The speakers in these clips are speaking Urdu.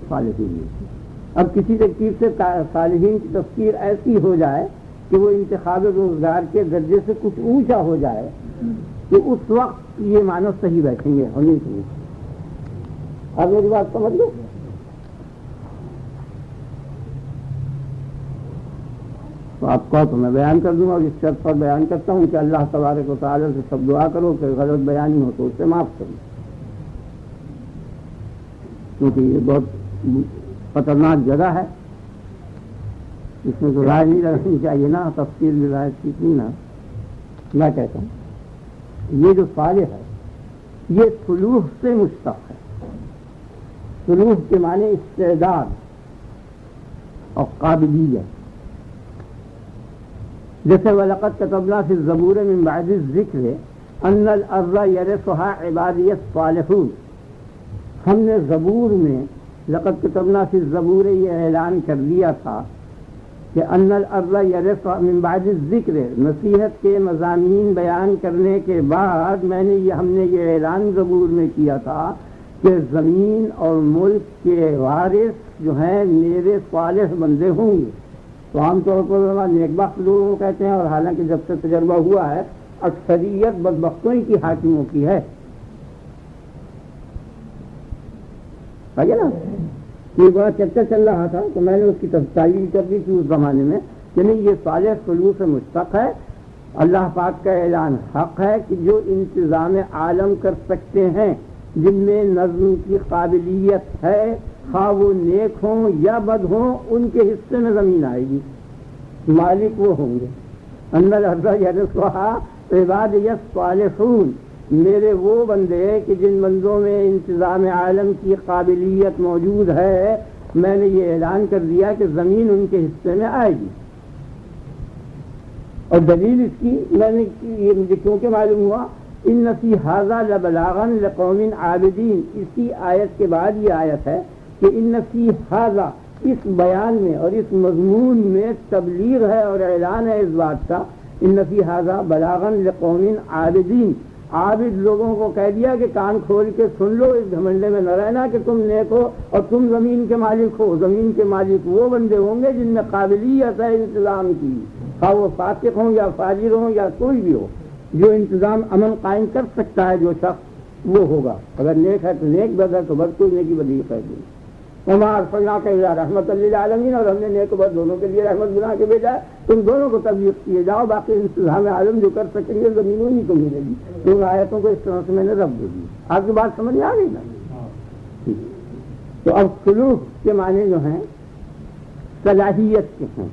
صالحین. اب کسی ترکیب سے صالحین کی تفسیر ایسی ہو جائے کہ وہ انتخاب روزگار کے درجے سے کچھ اونچا ہو جائے تو اس وقت یہ معنی صحیح بیٹھیں گے, ہونی چاہیے. آپ میری بات سمجھ لو. تو آپ کہو تو میں بیان کر دوں گا, اور اس شرط پر بیان کرتا ہوں کہ اللہ تبارک و تعالیٰ سے سب دعا کرو کہ غلط بیانی ہو تو اسے معاف کرو, کیونکہ یہ بہت خطرناک جگہ ہے, اس میں تو رائے نہیں رکھنی چاہیے نا, تفصیل بھی رائے ٹھیک نہیں نا. میں کہتا ہوں یہ جو صالح ہے یہ سلوح سے مشتق ہے. سلوح کے معنی استعداد اور قابلیت. جیسے وَلَقَدْ كَتَبْنَا فِي الزَّبُورِ مِن بَعْدِ الذِّكْرِ أَنَّ الْأَرْضَ يَرِثُهَا عِبَادِيَ الصَّالِحُونَ. ہم نے زبور میں لقد كتبنا فی الزبور یہ اعلان کر دیا تھا کہ ان الارض یرثها من بعد الذکر, نصیحت کے مضامین بیان کرنے کے بعد ہم نے یہ اعلان زبور میں کیا تھا کہ زمین اور ملک کے وارث جو ہیں میرے صالح بندے ہوں گے. تو عام طور پر نیکبخت لوگوں کو کہتے ہیں, اور حالانکہ جب سے تجربہ ہوا ہے اکثریت بدبختوں کی حاکموں کی ہے. آگے نا یہ بڑا چرچا چل رہا تھا تو میں نے اس کی تعلیم کر دی تھی اس زمانے میں کہ نہیں, یہ صالح سلوک سے مشتق ہے. اللہ پاک کا اعلان حق ہے کہ جو انتظام عالم کر سکتے ہیں, جن میں نظم کی قابلیت ہے, خواہ وہ نیک ہوں یا بد ہوں, ان کے حصے میں زمین آئے گی, مالک وہ ہوں گے. ان الارض یرثها عبادی الصالحون, میرے وہ بندے کہ جن بندوں میں انتظام عالم کی قابلیت موجود ہے, میں نے یہ اعلان کر دیا کہ زمین ان کے حصے میں آئے گی. اور دلیل اس کی میں نے یہ مجھے کیونکہ معلوم ہوا, ان فی ھذا لبلاغا لقوم عابدین. اسی آیت کے بعد یہ آیت ہے کہ ان فی ھذا, اس بیان میں اور اس مضمون میں تبلیغ ہے اور اعلان ہے اس بات کا. ان فی ھذا بلاغا لقوم عابدین, عابد لوگوں کو کہہ دیا کہ کان کھول کے سن لو, اس گھمنڈے میں نہ رہنا کہ تم نیک ہو اور تم زمین کے مالک ہو. زمین کے مالک وہ بندے ہوں گے جن میں قابلیت ہے انتظام کی, خواہ وہ فاسق ہوں یا فاجر ہوں یا کوئی بھی ہو. جو انتظام امن قائم کر سکتا ہے جو شخص وہ ہوگا. اگر نیک ہے تو نیک, بد ہے تو بد, کوئی نیکی بدی کہہ دیں. وما ارسلناک الا رحمۃ للعالمین, اور ہم نے نیک و بد دونوں کے لیے رحمت بنا کے بھیجا ہے. تم دونوں کو تبلیغ کیے جاؤ, باقی انتظام عالم جو کر سکیں گے زمینوں ہی کو ملے گی. تو آیتوں کو اس طرح سے میں نے رب دے دی. آپ کی بات سمجھ آ گئی نا؟ تو اب سلوک کے معنی جو ہیں صلاحیت کے ہیں.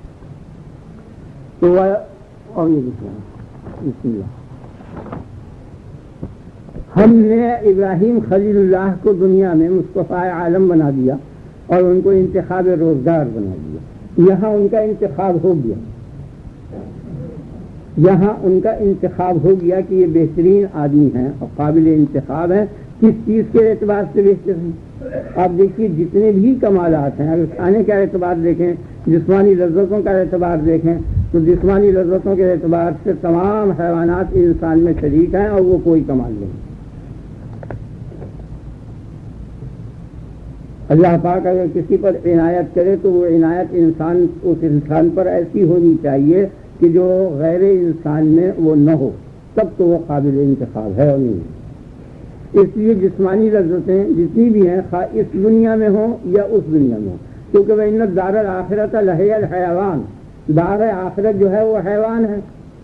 تو اور یہ بسم اللہ, ہم نے ابراہیم خلیل اللہ کو دنیا میں مصطفیٰ عالم بنا دیا اور ان کو انتخاب روزگار بنا دیا. یہاں ان کا انتخاب ہو گیا, یہاں ان کا انتخاب ہو گیا کہ یہ بہترین آدمی ہیں اور قابل انتخاب ہیں. کس چیز کے اعتبار سے بہتر ہیں؟ آپ دیکھیے جتنے بھی کمالات ہیں, اگر کھانے کا اعتبار دیکھیں, جسمانی لذتوں کا اعتبار دیکھیں, تو جسمانی لذتوں کے اعتبار سے تمام حیوانات انسان میں شریک ہیں اور وہ کوئی کمال نہیں. اللہ پاک اگر کسی پر عنایت کرے تو وہ عنایت اس انسان پر ایسی ہونی چاہیے کہ جو غیر انسان میں وہ نہ ہو, تب تو وہ قابل انتخاب ہے اور نہیں. اس لیے جسمانی لذتیں جتنی بھی ہیں, خواہ اس دنیا میں ہوں یا اس دنیا میں ہوں, کیونکہ وَإِنَّ الدَّارَ الْآخِرَةَ لَهِيَ الْحَيَوَانُ, دار آخرت جو ہے وہ حیوان ہے,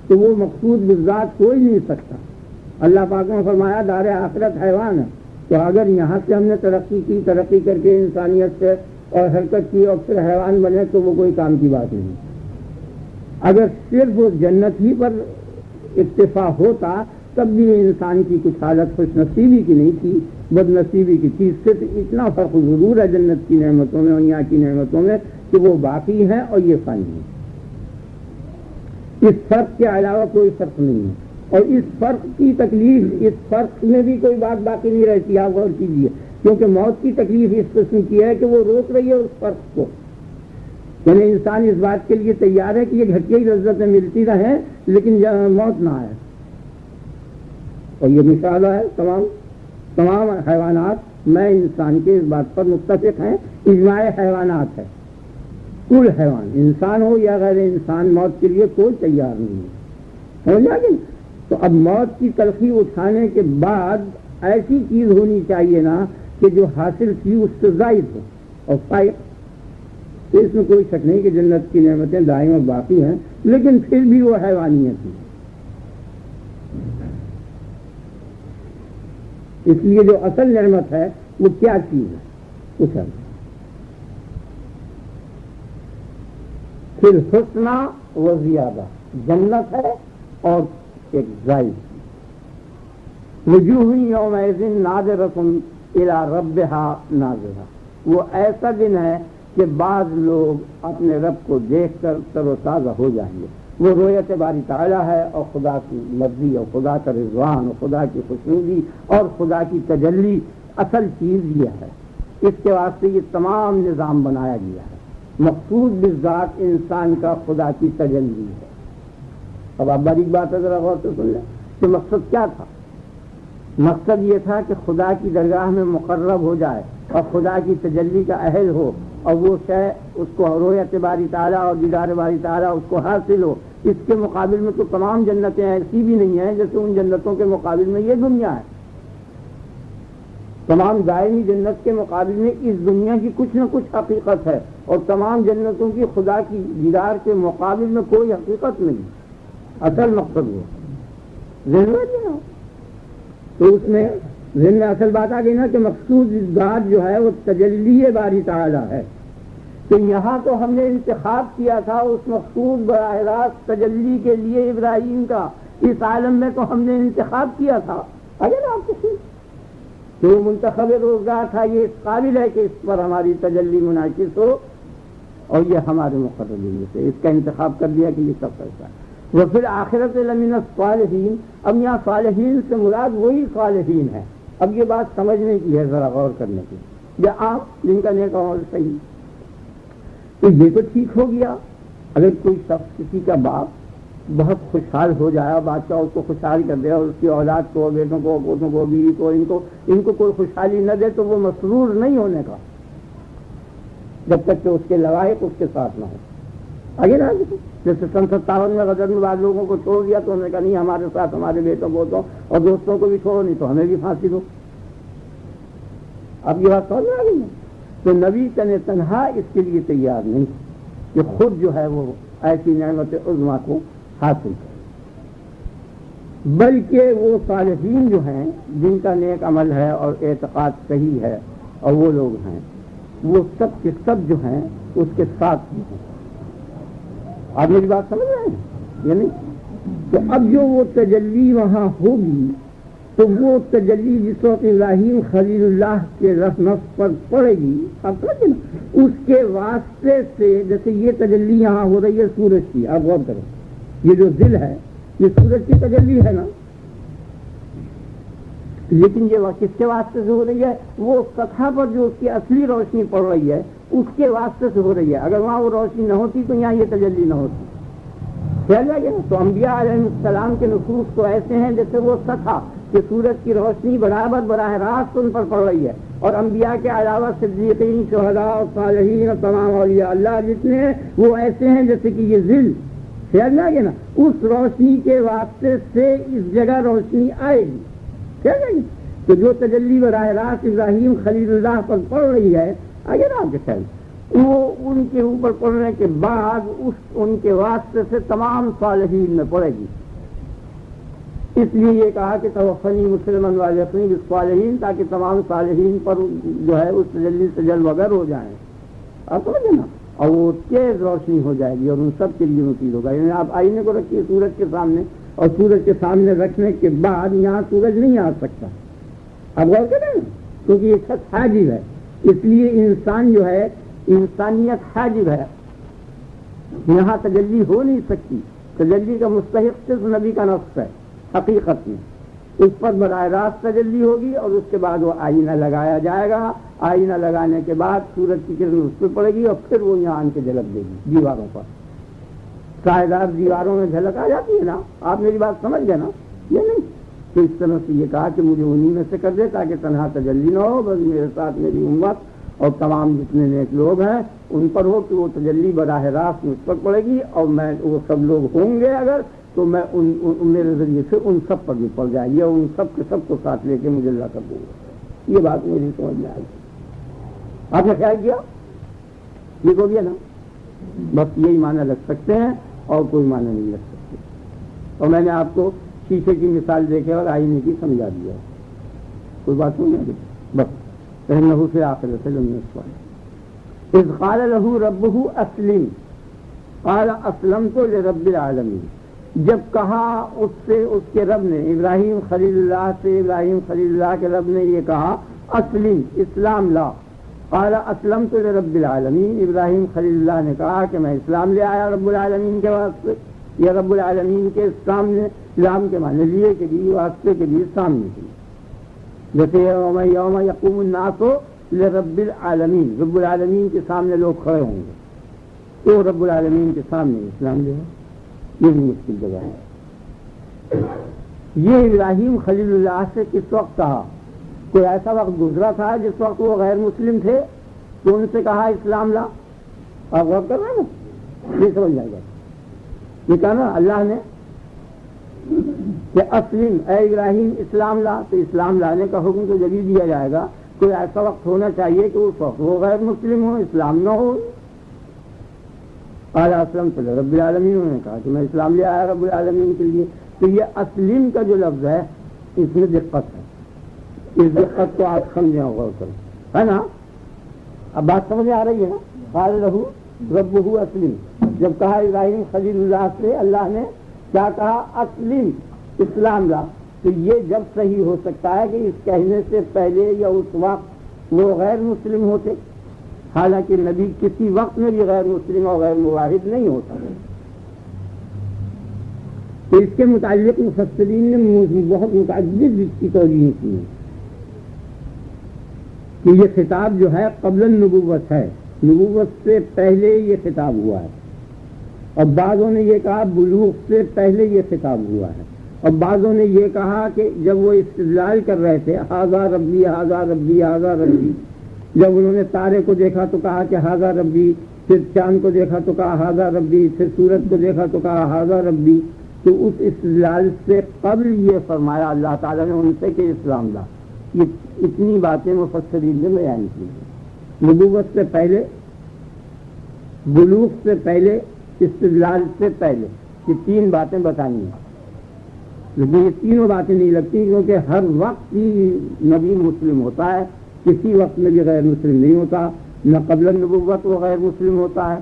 تو وہ مقصود بالذات کوئی نہیں سکتا. اللہ پاک نے فرمایا دار آخرت حیوان ہے. تو اگر یہاں سے ہم نے ترقی کر کے انسانیت سے اور حرکت کی اور پھر حیوان بنے تو وہ کوئی کام کی بات نہیں. اگر صرف جنت ہی پر اکتفا ہوتا تب بھی انسان کی کچھ حالت خوش نصیبی کی نہیں تھی, بد نصیبی کی تھی. صرف اتنا فرق ضرور ہے جنت کی نعمتوں میں اور یہاں کی نعمتوں میں کہ وہ باقی ہیں اور یہ فانی ہے. اس فرق کے علاوہ کوئی فرق نہیں ہے. اور اس فرق کی تکلیف, اس فرق میں بھی کوئی بات باقی نہیں رہتی. آپ غور کیجیے, کیونکہ موت کی تکلیف اس قسم کی ہے کہ وہ روک رہی ہے اس فرق کو. یعنی انسان اس بات کے لیے تیار ہے کہ یہ گھٹیا لذتیں ملتی رہیں لیکن موت نہ آئے. اور یہ مشاہدہ ہے تمام تمام حیوانات میں انسان کے اس بات پر متفق ہیں، اجماع حیوانات ہے، کل حیوان انسان ہو یا غیر انسان موت کے لیے کوئی تیار نہیں ہے، سمجھ آ گئی؟ تو اب موت کی تلخی اٹھانے کے بعد ایسی چیز ہونی چاہیے نا کہ جو حاصل تھی اس سے زائد ہو اور فائق، تو اس میں کوئی شک نہیں کہ جنت کی نعمتیں دائم اور باقی ہیں، لیکن پھر بھی وہ حیوانیت ہے۔ اس لیے جو اصل نعمت ہے وہ کیا چیز ہے؟ اصل پھر حسنہ و زیادہ جنت ہے اور ایک زائد، وجوہ یومئذ ناظرۃ الی ربہا ناظرہ، وہ ایسا دن ہے کہ بعض لوگ اپنے رب کو دیکھ کر تر و تازہ ہو جائیں گے۔ وہ رویت باری تعالیٰ ہے اور خدا کی مرضی اور خدا کا رضوان اور خدا کی خوشنودی اور خدا کی تجلی، اصل چیز یہ ہے۔ اس کے واسطے یہ تمام نظام بنایا گیا ہے۔ مقصود بالذات انسان کا خدا کی تجلی ہے۔ اب آپ باریک بات ہے، ذرا غور سے سن لیں کہ مقصد کیا تھا۔ مقصد یہ تھا کہ خدا کی درگاہ میں مقرب ہو جائے اور خدا کی تجلی کا اہل ہو، اور وہ شے اس کو رویت باری تعالیٰ اور دیدار باری تعالیٰ اس کو حاصل ہو۔ اس کے مقابل میں تو تمام جنتیں ایسی بھی نہیں ہیں جیسے ان جنتوں کے مقابل میں یہ دنیا ہے۔ تمام دائمی جنت کے مقابل میں اس دنیا کی کچھ نہ کچھ حقیقت ہے، اور تمام جنتوں کی خدا کی دیدار کے مقابل میں کوئی حقیقت نہیں۔ اصل مقصد وہ ضرورت ہے، تو اس میں ذہن میں اصل بات آ گئی نا کہ مقصود ذات جو ہے وہ تجلی باری تعالیٰ ہے۔ تو یہاں تو ہم نے انتخاب کیا تھا اس مقصود براہ راست تجلی کے لیے ابراہیم کا، اس عالم میں تو ہم نے انتخاب کیا تھا۔ اگر آپ کسی جو منتخب روزگار تھا یہ اس قابل ہے کہ اس پر ہماری تجلی منعکس ہو، اور یہ ہمارے مقررین سے اس کا انتخاب کر دیا کہ یہ سب ایسا ہے۔ وہ پھر آخرت لمن الصالحین، اب یہاں صالحین سے مراد وہی صالحین ہے۔ اب یہ بات سمجھنے کی ہے، ذرا غور کرنے کی، یا آپ جن کا نیک عمل صحیح، تو یہ تو ٹھیک ہو گیا۔ اگر کوئی شخص کسی کا باپ بہت خوشحال ہو جائے اور بادشاہ اس کو خوشحال کر دے اور اس کی اولاد کو، بیٹوں کو، پوتوں کو، بیوی کو، ان کو کوئی خوشحالی نہ دے، تو وہ مسرور نہیں ہونے کا جب تک کہ اس کے لوائق اس کے ساتھ نہ ہو۔ آگے نہ جیسے سن 57 میں غزل میں بعض لوگوں کو چھوڑ دیا تو انہوں نے کہا نہیں ہمارے ساتھ ہمارے بیٹوں پوتوں اور دوستوں کو بھی چھوڑو، نہیں تو ہمیں بھی پھانسی دو۔ اب یہ بات سمجھ میں آ گئی ہے۔ تو نبی تنہا اس کے لیے تیار نہیں کہ خود جو ہے وہ ایسی نعمت عظمیٰ کو حاصل کرے، بلکہ وہ صالحین جو ہیں جن کا نیک عمل ہے اور اعتقاد صحیح ہے اور وہ لوگ ہیں، وہ سب کے سب جو ہیں اس کے ساتھ بھی ہیں۔ آپ میری بات سمجھ رہے ہیں یا نہیں؟ تو اب جو وہ تجلی وہاں ہوگی تو وہ تجلی جس وقت ابراہیم خلیل اللہ کے نفس پر پڑے گی، آپ سمجھیں نا، اس کے واسطے سے جیسے یہ تجلی یہاں ہو رہی ہے سورج کی، آپ غور کریں، یہ جو ذل ہے یہ سورج کی تجلی ہے نا، لیکن یہ کس کے واسطے سے ہو رہی ہے؟ وہ سطح پر جو اس کی اصلی روشنی پڑ رہی ہے اس کے واسطے سے ہو رہی ہے۔ اگر وہاں وہ روشنی نہ ہوتی تو یہاں یہ تجلی نہ ہوتی۔ خیال ہے نا؟ تو انبیاء علیہ السلام کے نصوص تو ایسے ہیں جیسے وہ سطح کہ سورج کی روشنی برابر براہ راست ان پر پڑ رہی ہے، اور انبیاء کے علاوہ صدیقین، شہداء اور صالحین اور تمام اولیاء اللہ جتنے ہیں وہ ایسے ہیں جیسے کہ یہ ذل، خیال میں آ گیا نا، اس روشنی کے واسطے سے اس جگہ روشنی آئے گی۔ خیال ہے تو جو تجلی براہ راست ابراہیم خلیل اللہ پر پڑ رہی ہے، اگر آپ کے خیال وہ ان کے اوپر پڑنے کے بعد ان کے واسطے سے تمام صالحین میں پڑے گی۔ اس لیے یہ کہا کہ توفنی مسلمان والحقنی بالصالحین، تاکہ تمام صالحین پر جو ہے اس تجلی سے جل وگر ہو جائیں۔ آپ سمجھے نا، اور وہ تیز روشنی ہو جائے گی اور ان سب کے لیے مفید ہوگا۔ یعنی آپ آئینے کو رکھیے سورج کے سامنے، اور سورج کے سامنے رکھنے کے بعد یہاں سورج نہیں آ سکتا، آپ غور کریں نا، کیونکہ یہ شخص حاجب ہے، اس لیے انسان جو ہے انسانیت حاجب ہے، یہاں تجلی ہو نہیں سکتی۔ تجلی کا مستحق صرف نبی کا نفس ہے حقیقت میں، اس پر براہ راست تجلی ہوگی، اور اس کے بعد وہ آئینہ لگایا جائے گا، آئینہ لگانے کے بعد سورج کی کرن اس پہ پڑے گی اور پھر وہ یہاں آن کے جھلک دے گی دیواروں پر۔ سائے دار دیواروں میں جھلک آ جاتی ہے نا، آپ میری بات سمجھ گئے نا؟ یہ نہیں تو اس طرح سے یہ کہا کہ مجھے انہی میں سے کر دے تاکہ تنہا تجلی نہ ہو، بس میرے ساتھ میری امت اور تمام جتنے نیک لوگ ہیں ان پر ہو کہ وہ تجلی براہ راست مجھ پر پڑے گی، اور میں وہ سب لوگ ہوں گے اگر تو میں میرے ذریعے سے ان سب پر بھی پڑ جائے گی، اور ان سب کے سب کو ساتھ لے کے مجھے اللہ کر دوں گا۔ یہ بات میری سمجھ میں آئی، آپ نے خیال کیا؟ یہ ہو گیا نا؟ بس یہی معنی رکھ سکتے ہیں اور کوئی معنی نہیں رکھ سکتے، اور میں نے آپ کو شیشے کی مثال دیکھے اور آئینے کی سمجھا دیا، کوئی بات نہیں بس۔ فإنه في الآخرة لمن الصالحين إذ قال له ربه أسلم قال أسلمت لرب العالمين، جب کہا اس سے اس کے رب نے، ابراہیم خلیل اللہ سے، ابراہیم خلیل اللہ کے رب نے یہ کہا اسلم، اسلام لا، قال اسلمت لرب العالمین، ابراہیم خلیل اللہ نے کہا کہ میں اسلام لے آیا رب العالمین کے واسطے، یا رب العالمین کے سامنے، اسلام کے معنی لیے کہ بھی واسطے کے بھی سامنے کے، جیسے یوم یقوم الناس لرب العالمین، رب العالمین کے سامنے لوگ کھڑے ہوں گے، تو رب العالمین کے سامنے اسلام لے آیا، یہ بھی مشکل جگہ ہے۔ یہ ابراہیم خلیل اللہ سے کس وقت کہا؟ کوئی ایسا وقت گزرا تھا جس وقت وہ غیر مسلم تھے تو ان سے کہا اسلام لا؟ آپ غور کر رہے ہیں نا، یہ سمجھ جائے گا۔ یہ کہا نا اللہ نے کہ اسلم، اے ابراہیم اسلام لا، تو اسلام لانے کا حکم تو جب ہی دیا جائے گا کوئی ایسا وقت ہونا چاہیے کہ اس وقت وہ غیر مسلم ہو، اسلام نہ ہو۔ قال اسلمت لرب العالمین، انہوں نے کہا کہ میں اسلام لے آیا رب العالمین کے لیے۔ تو یہ اسلم کا جو لفظ ہے اس میں دقت ہے، اس دقت کو آپ سمجھیں اور غور کریں، ہے نا؟ اب بات سمجھ آ رہی ہے نا؟ قال لہ ربہ اسلم، جب کہا ابراہیم خلیل اللہ سے اللہ نے کیا کہا؟ اسلم، اسلام لا، تو یہ جب صحیح ہو سکتا ہے کہ اس کہنے سے پہلے یا اس وقت وہ غیر مسلم ہوتے، حالانکہ نبی کسی وقت میں بھی غیر مسلم اور غیر موحد نہیں ہوتا۔ تو اس کے متعلق مفسرین نے بہت متعدد اس کی توجیہ کی ہے کہ یہ خطاب جو ہے قبل النبوت ہے، نبوت سے پہلے یہ خطاب ہوا ہے، اور بعضوں نے یہ کہا بلوغ سے پہلے یہ خطاب ہوا ہے، اور بعضوں نے یہ کہا کہ جب وہ استدلال کر رہے تھے ھذا ربی ھذا ربی ھذا ربی، جب انہوں نے تارے کو دیکھا تو کہا کہ ھذا ربی، پھر چاند کو دیکھا تو کہا ھذا ربی، پھر سورج کو دیکھا تو کہا ھذا ربی، تو اس استدلال سے قبل یہ فرمایا اللہ تعالیٰ نے ان سے کہ اسلام لا۔ یہ اتنی باتیں مفسرین نے بیان کی ہیں، نبوت سے پہلے، بلوغ سے پہلے، استدلال سے پہلے، یہ تین باتیں بتانی ہیں، لیکن یہ تینوں باتیں نہیں لگتی کیونکہ ہر وقت ہی نبی مسلم ہوتا ہے، کسی وقت میں بھی غیر مسلم نہیں ہوتا، نہ قبل النبوت وہ غیر مسلم ہوتا ہے،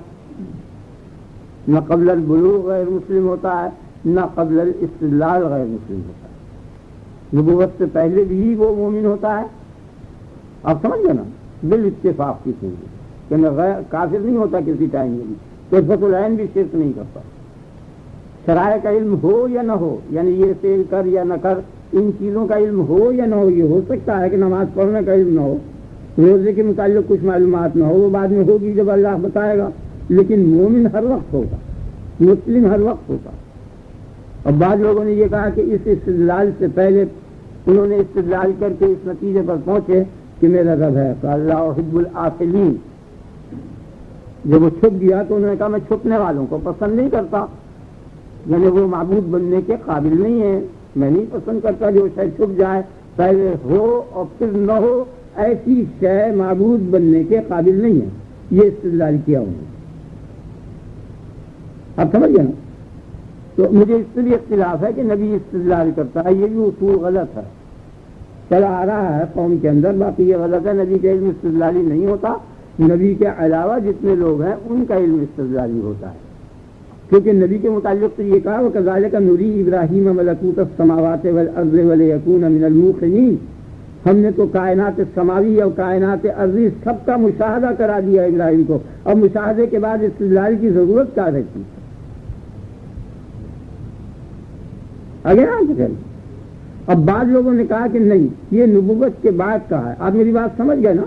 نہ قبل البلوغ غیر مسلم ہوتا ہے، نہ قبل الاستدلال غیر مسلم ہوتا ہے۔ نبوت سے پہلے بھی وہ مومن ہوتا ہے، آپ سمجھ گئے نا، بالاتفاق کی چیز کہ میں غیر کافر نہیں ہوتا کسی ٹائم میں بھی، طرفت العین بھی شرک نہیں کرتا، شرائع کا علم ہو یا نہ ہو، یعنی یہ فعل کر یا نہ کر، ان چیزوں کا علم ہو یا نہ ہو۔ یہ ہو سکتا ہے کہ نماز پڑھنے کا علم نہ ہو، روزے کے متعلق کچھ معلومات نہ ہو، وہ بعد میں ہوگی جب اللہ بتائے گا، لیکن مومن ہر وقت ہوگا، مسلم ہر وقت ہوگا۔ اور بعض لوگوں نے یہ کہا کہ اس استدلال سے پہلے انہوں نے استدلال کر کے اس نتیجے پر پہنچے کہ میرا رب ہے، اللہ احب العافلین، جب وہ چھپ گیا تو انہوں نے کہا میں چھپنے والوں کو پسند نہیں کرتا، یعنی وہ معبود بننے کے قابل نہیں ہے، میں نہیں پسند کرتا جو شاید چھپ جائے، پہلے ہو اور پھر نہ ہو، ایسی شے معبود بننے کے قابل نہیں ہے۔ یہ استدلال کیا انہوں نے، آپ سمجھ گئے نا؟ تو مجھے اس سے بھی اختلاف ہے کہ نبی استدلال کرتا ہے، یہ بھی اصول غلط ہے، چلا آ رہا ہے قوم کے اندر، باقی یہ غلط ہے، نبی کا علم استدلالی نہیں ہوتا، نبی کے علاوہ جتنے لوگ ہیں ان کا علم استدلالی ہوتا ہے، کیونکہ نبی کے متعلق تو یہ کہا وَكَذَلِكَ نُرِي إِبْرَاهِيمَ مَلَكُوتَ السَّمَاوَاتِ وَالْأَرْضِ وَلِيَكُونَ مِنَ الْمُوقِنِينَ، ہم نے تو کائنات سماوی اور کائنات ارضی سب کا مشاہدہ کرا دیا ابراہیم کو، اور مشاہدے کے بعد استدلال کی ضرورت کیا رہتی؟ آگے نا، اب بعض لوگوں نے کہا کہ نہیں، یہ نبوت کے بعد کہا ہے۔ آپ میری بات سمجھ گئے نا؟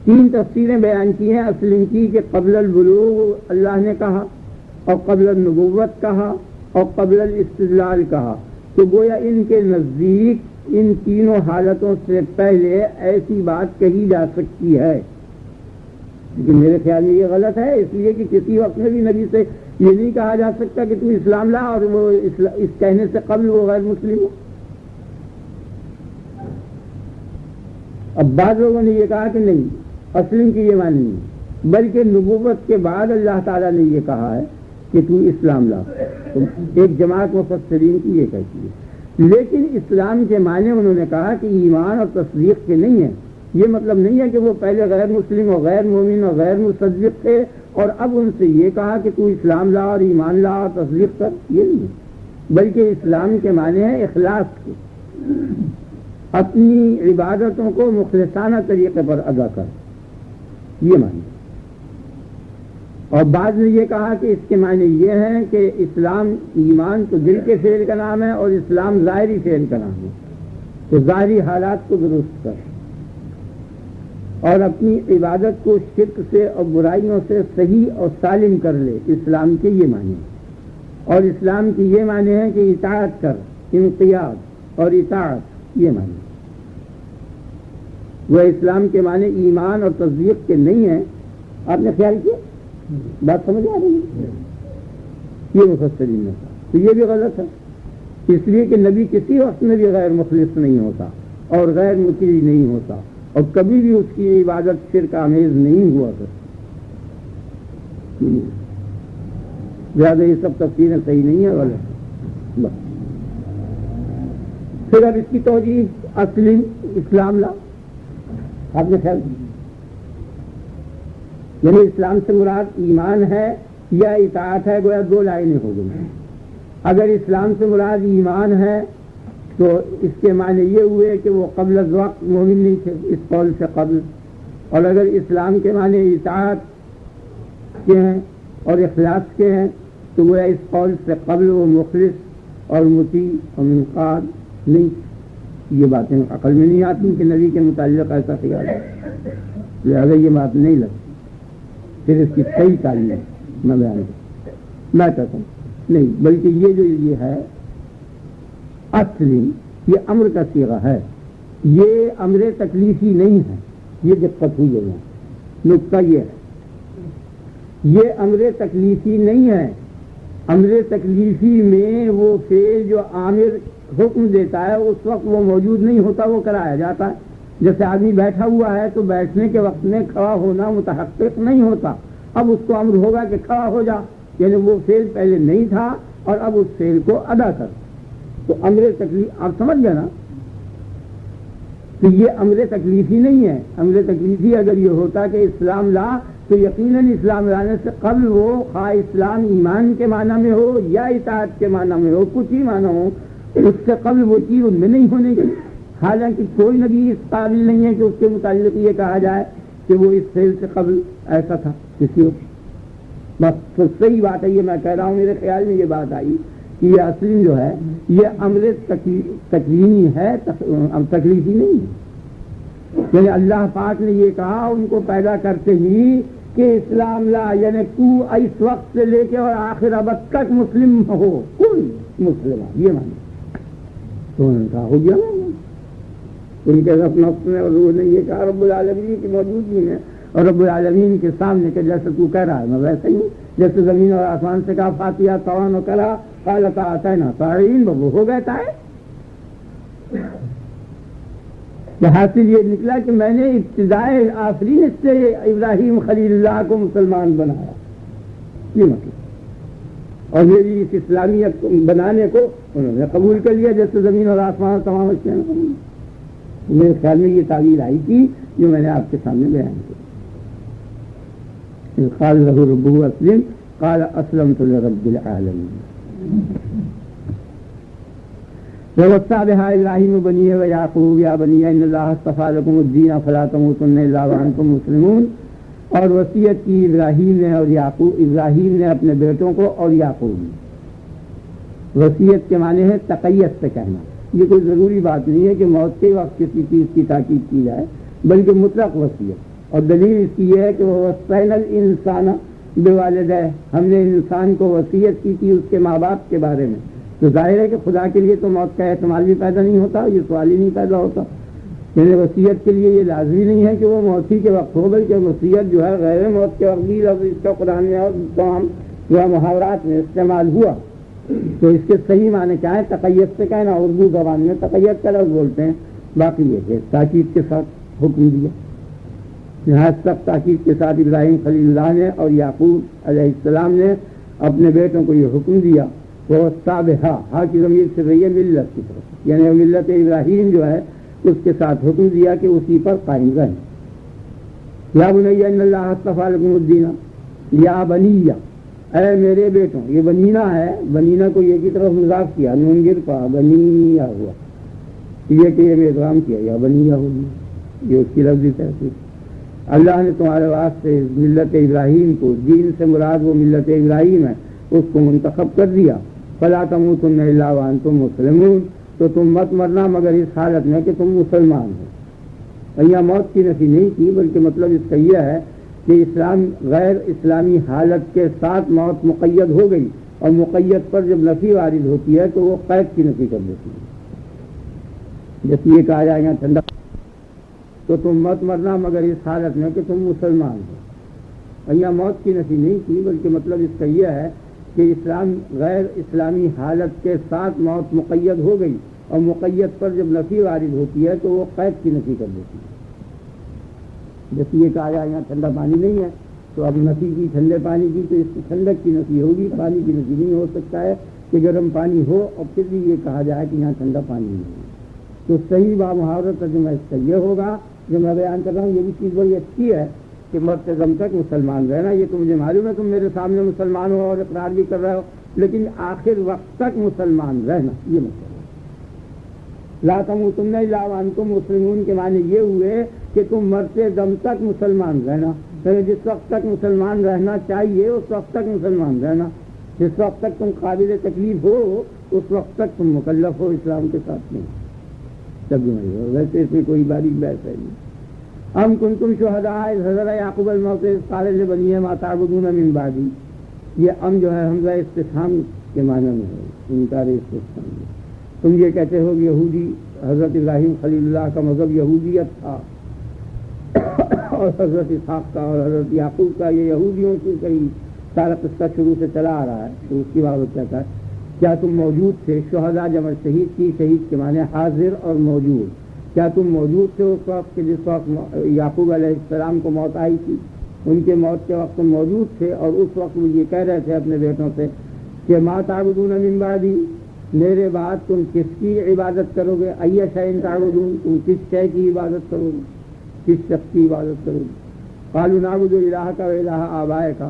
تین تفسیریں بیان کی ہیں اسلم کی، کہ قبل البلوغ اللہ نے کہا، اور قبل النبوت کہا، اور قبل الاستدلال کہا۔ تو گویا ان کے نزدیک ان تینوں حالتوں سے پہلے ایسی بات کہی جا سکتی ہے، لیکن میرے خیال میں یہ غلط ہے، اس لیے کہ کسی وقت میں بھی نبی سے یہ نہیں کہا جا سکتا کہ تو اسلام لا اور وہ اس کہنے سے قبل وہ غیر مسلم ہو۔ اب بعض لوگوں نے یہ کہا کہ نہیں، اسلم کی یہ معنی نہیں، بلکہ نبوت کے بعد اللہ تعالیٰ نے یہ کہا ہے کہ تو اسلام لا، تو ایک جماعت مفسرین کی یہ کہتی ہے۔ لیکن اسلام کے معنی انہوں نے کہا کہ ایمان اور تصدیق کے نہیں ہیں، یہ مطلب نہیں ہے کہ وہ پہلے غیر مسلم اور غیر مومن اور غیر مصدق تھے اور اب ان سے یہ کہا کہ تو اسلام لا اور ایمان لا اور تصدیق کر، یہ نہیں ہے، بلکہ اسلام کے معنی ہے اخلاص کے، اپنی عبادتوں کو مخلصانہ طریقے پر ادا کر، یہ معنی۔ اور بعض نے یہ کہا کہ اس کے معنی یہ ہے کہ اسلام ایمان تو دل کے فعل کا نام ہے اور اسلام ظاہری فعل کا نام ہے، تو ظاہری حالات کو درست کر اور اپنی عبادت کو شرک سے اور برائیوں سے صحیح اور سالم کر لے، اسلام کے یہ معنی ہے۔ اور اسلام کی یہ معنی ہے کہ اطاعت کر، انقیاد اور اطاعت، یہ معنی۔ وہ اسلام کے معنی ایمان اور تصدیق کے نہیں ہیں، آپ نے خیال کیا؟ بات سمجھ آ رہی ہے؟ یہ مفسرین نے کہا، تو یہ بھی غلط ہے، اس لیے کہ نبی کسی وقت میں بھی غیر مخلص نہیں ہوتا اور غیر مطیع نہیں ہوتا، اور کبھی بھی اس کی عبادت شرک آمیز نہیں ہوا کرتی۔ زیادہ یہ سب تفسیریں صحیح نہیں ہے، غلط ہے۔ پھر اب اس کی توجیہ اسلم، اسلام لا، آپ نے خیال، یعنی اسلام سے مراد ایمان ہے یا اطاعت ہے، گویا دو لائنیں ہو گئی۔ اگر اسلام سے مراد ایمان ہے تو اس کے معنی یہ ہوئے کہ وہ قبل از وقت مومن نہیں تھے، اس قول سے قبل، اور اگر اسلام کے معنی اطاعت کے ہیں اور اخلاص کے ہیں تو وہ اس قول سے قبل وہ مخلص اور مطیع اور منقاد نہیں۔ یہ باتیں عقل میں نہیں آتی کہ نبی کے متعلق ایسا خیال ہے، لہٰذا یہ بات نہیں لگتی۔ پھر اس کی صحیح تعلیم میں بیان کروں، میں کہتا ہوں نہیں، بلکہ یہ ہے اسلم، یہ امر کا صیغہ ہے، یہ امر تکلیفی نہیں ہے، یہ دقت ہوئی ہے۔ نقطہ یہ ہے، یہ امر تکلیفی نہیں ہے۔ امر تکلیفی میں وہ فعل جو عامر حکم دیتا ہے اس وقت وہ موجود نہیں ہوتا، وہ کرایا جاتا ہے۔ جیسے آدمی بیٹھا ہوا ہے تو بیٹھنے کے وقت میں کھڑا ہونا متحقق نہیں ہوتا، اب اس کو امر ہوگا کہ کھڑا ہو جا، یعنی وہ فعل پہلے نہیں تھا اور اب اس فعل کو ادا کر، تو امر تکلیف، آپ سمجھ گئے نا؟ تو یہ امر تکلیفی نہیں ہے۔ امر تکلیفی اگر یہ ہوتا کہ اسلام لا تو یقیناً اسلام لانے سے قبل وہ خواہ اسلام ایمان کے معنی میں ہو یا اطاعت کے معنی میں ہو، کچھ ہی معنی ہو، اس سے قبل وہ چیز ان میں نہیں ہونے کی۔ حالانکہ کوئی نبی اس قابل نہیں ہے کہ اس کے متعلق یہ کہا جائے کہ وہ اس فعل سے قبل ایسا تھا کسی کو۔ بس تو صحیح بات ہے، یہ میں کہہ رہا ہوں، میرے خیال میں یہ بات آئی کہ یہ اسلم جو ہے یہ امر تکوینی ہے، تکلیفی نہیں ہے۔ یعنی اللہ پاک نے یہ کہا ان کو پیدا کرتے ہی کہ اسلام لا، یعنی تو اس وقت سے لے کے اور آخر ابد تک مسلم ہو، کل مسلم، یہ معنی۔ تو انہوں نے کہا ہو گیا نا، ان کے نفس میں اور روح نے یہ کہا رب العالمین کی موجودگی میں، اور رب العالمین کے سامنے کہ جیسے تو کہہ رہا ہے میں ویسے ہی ہوں، جیسے زمین اور آسمان سے کہا فاتحہ طوعاً وکرہا قال اطعنا طاعین، وہ ہو گئے طائع۔ حاصل یہ نکلا کہ میں نے ابتدائے آفرین سے ابراہیم خلیل اللہ کو مسلمان بنایا، یہ مطلب، اور میری اس اسلامیت کو بنانے کو انہوں نے قبول کر لیا، جیسے زمین اور آسمان تمام اشیاء نے۔ میرے خیال میں یہ تعبیر آئی تھی جو میں نے آپ کے سامنے بیان کی۔ قال له ربه اسلم قال اسلمت لرب العالمین۔ ووصى بها ابراہیم بنیہ ویعقوب یا بنیہ ان اللہ اصطفى لكم الدین فلا تموتن الا وانتم مسلمون، اور وصیت کی ابراہیم نے اور یعقوب، ابراہیم نے اپنے بیٹوں کو اور یعقوب نے۔ وصیت کے معنی ہے تقیت سے کہنا، یہ کوئی ضروری بات نہیں ہے کہ موت کے وقت کسی چیز کی تاکید کی جائے، بلکہ مطلق وصیت، اور دلیل اس کی یہ ہے کہ وہ وصینا الانسان بوالدیہ، ہم نے انسان کو وصیت کی تھی اس کے ماں باپ کے بارے میں، تو تو ظاہر ہے کہ خدا کے لیے تو موت کا احتمال بھی پیدا نہیں ہوتا، یہ سوال ہی نہیں پیدا ہوتا. یعنی وصیت کے لیے یہ لازمی نہیں ہے کہ وہ موت ہی کے وقت ہو، بلکہ وصیت جو ہے غیر موت کے وقت بھی لفظ اس کا قرآن میں اور تمام جو محاورات میں استعمال ہوا. تو اس کے صحیح معنی کیا ہے؟ تقید سے کہنا، اردو زبان میں تقید کا لفظ بولتے ہیں. باقی یہ کہ تاکید کے ساتھ حکم دیا. یہاں تک تاکید کے ساتھ ابراہیم خلیل اللہ نے اور یعقوب علیہ السلام نے اپنے بیٹوں کو یہ حکم دیا وہ صابحہ، ہاں کی ضمیر سے رہی ہے ملت کی طرف، یعنی ملت ابراہیم جو ہے اس کے ساتھ حکم دیا کہ اسی پر قائم رہیں. یا بنی ان اللہ اصطفیٰ لکم الدین، یا بنی، اے میرے بیٹوں. یہ بنینا ہے، بنینا کو یہ کی طرف مضاف کیا، نون گر پا بنیا ہوا، یہ کہ یہ ادغام کیا یا بنیا ہوگی، یہ اس کی لفظی تحقیق. اللہ نے تمہارے واسطے ملت ابراہیم کو، دین سے مراد وہ ملت ابراہیم ہے، اس کو منتخب کر دیا. فلا تموتن الا وانتم مسلمون، تو تم مت مرنا مگر اس حالت میں کہ تم مسلمان ہو. یہاں موت کی نفی نہیں کی، بلکہ مطلب اس کا یہ ہے کہ اسلام غیر اسلامی حالت کے ساتھ موت مقید ہو گئی، اور مقید پر جب نفی وارد ہوتی ہے تو وہ قید کی نفی کر دیتی ہے. جیسے یہ کہا جائے گا ٹھنڈا، تو تم مت مرنا مگر اس حالت میں کہ تم مسلمان ہو. یہاں موت کی نفی نہیں کی، بلکہ مطلب اس کا یہ ہے کہ اسلام غیر اسلامی حالت کے ساتھ موت مقید ہو گئی، اور مقید پر جب نفی وارد ہوتی ہے تو وہ قید کی نفی کر دیتی ہے. جیسے یہ کہا جائے یہاں ٹھنڈا پانی نہیں ہے، تو اب نفی کی ٹھنڈے پانی کی تو اس کی ٹھنڈک کی نفی ہوگی، پانی کی نفی نہیں ہو سکتا ہے کہ گرم پانی ہو اور پھر بھی یہ کہا جائے کہ یہاں ٹھنڈا پانی نہیں ہے. تو صحیح بامحاورت ترجمہ اس کا یہ ہوگا جو میں بیان کر رہا ہوں. یہ بھی چیز بڑی اچھی ہے کہ مرتے دم تک مسلمان رہنا. یہ تو مجھے معلوم ہے تم میرے سامنے مسلمان ہو اور اقرار بھی کر رہے ہو، لیکن آخر وقت تک مسلمان رہنا یہ مطلب ہے. لا تموتن الا وانتم مسلمون کے معنی یہ ہوئے کہ تم مرتے دم تک مسلمان رہنا. جس وقت تک مسلمان رہنا چاہیے اس وقت تک مسلمان رہنا. جس وقت تک تم قابل تکلیف ہو اس وقت تک تم مکلف ہو اسلام کے ساتھ نہیں. ویسے اس میں کوئی باریک بحث ہے نہیں. ام کنتم شہداء اذ حضر یعقوب الموت اذ قال لبنیہ ما تعبدون من بعدی. یہ ام جو ہے حمزہ استفہام کے معنی میں ہے، انکار استفہام میں. تم یہ کہتے ہو کہ یہودی، حضرت ابراہیم خلیل اللہ کا مذہب یہودیت تھا، اور حضرت اسحاق کا اور حضرت یعقوب کا یہ یہودیوں کی کئی سارا قصہ شروع سے چلا آ رہا ہے. تو اس کی بات کہتا ہے کیا تم موجود تھے؟ شہداء جمع شہید کی، شہید کے معنی حاضر اور موجود. کیا تم موجود تھے اس وقت کہ جس وقت یعقوب علیہ السلام کو موت آئی تھی؟ ان کے موت کے وقت تم موجود تھے، اور اس وقت وہ یہ کہہ رہے تھے اپنے بیٹوں سے کہ ما تعبدون من بعدی، میرے بعد تم کس کی عبادت کرو گے؟ ای شیء تعبدون، تم کس شے کی عبادت کرو گے، کس شخص کی عبادت کرو گے؟ قالوا نعبد الہک و الہ آبائک،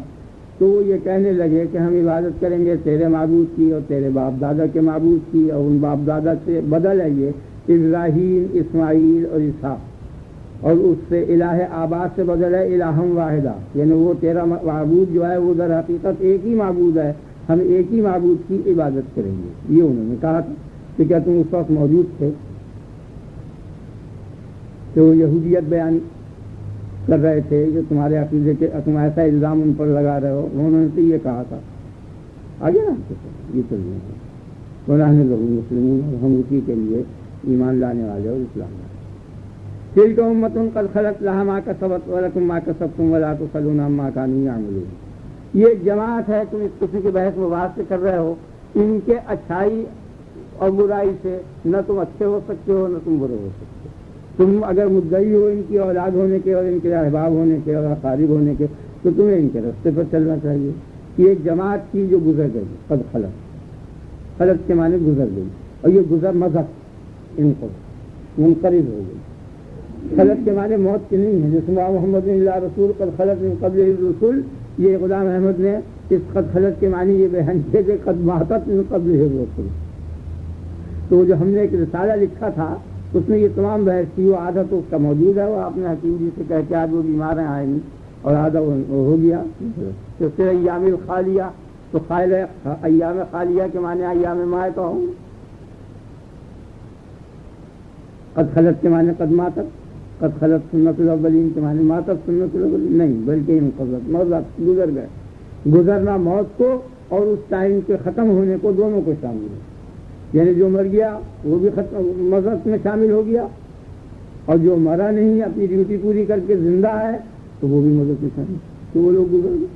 تو وہ یہ کہنے لگے کہ ہم عبادت کریں گے تیرے معبود کی اور تیرے باپ دادا کے معبود کی، اور ان باپ دادا سے بدل ہے یہ ابراہیم، اسماعیل اور اسحاق، اور اس سے الہ آبا سے بدل ہے الہم واحدہ، یعنی وہ تیرا معبود جو ہے وہ در حقیقت ایک ہی معبود ہے، ہم ایک ہی معبود کی عبادت کریں گے. یہ انہوں نے کہا تھا. کہ کیا تم اس وقت موجود تھے؟ تو یہودیت بیان کر رہے تھے جو تمہارے عقیدے کے، تم ایسا الزام ان پر لگا رہے ہو. انہوں نے تو یہ کہا تھا آگے نا یہ تو قرآن مسلمون، اور ہم اسی کے لیے ایمان لانے والے اور اسلام والے. تلک امۃ قد خلت لها ما کسبت ولکم ما کسبتم ولا تسألون عما كانوا يعملون. یہ ایک جماعت ہے، تم اس قسم کی بحث مباحث سے کر رہے ہو. ان کے اچھائی اور برائی سے نہ تم اچھے ہو سکتے ہو نہ تم برے ہو سکتے. تم اگر مدعی ہو ان کی اولاد ہونے کے اور ان کے احباب ہونے کے اور اقارب ہونے کے تو تمہیں ان کے راستے پر چلنا چاہیے. یہ ایک جماعت کی جو گزر گئی، قد خلت، خلت کے معنی گزر گئی، اور یہ گزر مذہب ان کو منقرض ہو گئی. خلت کے معنی موت کی نہیں ہے. جس محمد اللہ رسول قد خلت من قبل الرسول، یہ غلام احمد نے اس قد خلت کے معنی یہ بیان کیے کہ قد ماتت من قبل الرسول. تو جو ہم نے ایک رسالہ لکھا تھا اس میں یہ تمام بحث کی، وہ آدھا تو اس کا موجود ہے. وہ آپ نے حکیم جی سے کہہ کے آج وہ بیمار ہیں آئے نہیں، اور آدھا ہو گیا. تو پھر ایام الخالیہ، تو خائل ایام خالیہ کے معنی ایام ماہ تو ہوں. قد خلت کے معنی قد ماتت، قد خلت سنت الاولین کے معنی ماتت سنت الاولین نہیں، بلکہ انقضت، موت گزر گئے. گزرنا موت کو اور اس ٹائم کے ختم ہونے کو دونوں کو شامل ہے. یعنی جو مر گیا وہ بھی مذہب میں شامل ہو گیا، اور جو مرا نہیں اپنی ڈیوٹی پوری کر کے زندہ ہے تو وہ بھی مذہب میں شامل، تو وہ لوگ گزر گئے۔